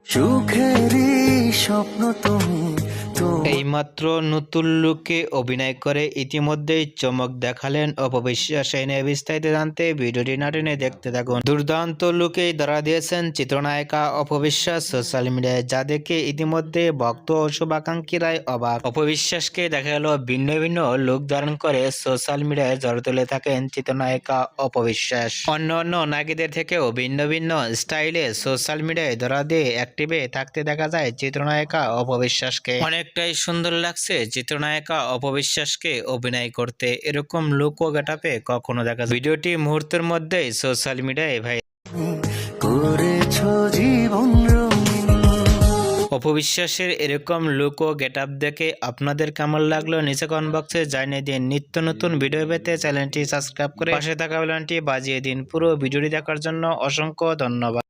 সুখেরই স্বপ্ন তুমি এইমাত্র নতুন লুকে অভিনয় করে ইতিমধ্যেই চমক দেখালেন অপবিশ্বাস। এই নিয়ে বিস্তারিত জানতে ভিডিওটি না টেনে দেখতে থাকুন। দুর্দান্ত লুকেই ধরা দিয়েছেন চিত্রনায়িকা অপবিশ্বাস সোশ্যাল মিডিয়ায়, যা দেখে ইতিমধ্যে ভক্ত ও শুভাকাঙ্ক্ষীরাই অবাক। অপবিশ্বাসকে দেখা গেল ভিন্ন ভিন্ন লুক ধারণ করে সোশ্যাল মিডিয়ায় ঝড় তুলে থাকেন চিত্রনায়িকা অপবিশ্বাস। অন্য অন্য নায়িকাদের থেকেও ভিন্ন ভিন্ন স্টাইলে সোশ্যাল মিডিয়ায় ধরা দিয়ে অ্যাক্টিভে থাকতে দেখা যায় চিত্রনায়িকা অপবিশ্বাসকে। অনেকটাই সুন্দর লাগছে চিত্রনায়িকা অপবিশ্বাসকে অভিনয় করতে। এরকম লুক ও গেটআপে কখনো দেখা যায়। ভিডিওটি মুহূর্তের মধ্যেই সোশ্যাল মিডিয়ায় ভাই করেছো জীবন রঙিন। অপবিশ্বাসের এরকম লুক ও গেটআপ দেখে আপনাদের কেমন লাগলো নিচে কমেন্ট বক্সে জানিয়ে দিন। নিত্য নতুন ভিডিও পেতে চ্যানেলটি সাবস্ক্রাইব করে পাশে থাকা বেল আইকনটি বাজিয়ে দিন। পুরো ভিডিওটি দেখার জন্য অসংখ্য ধন্যবাদ।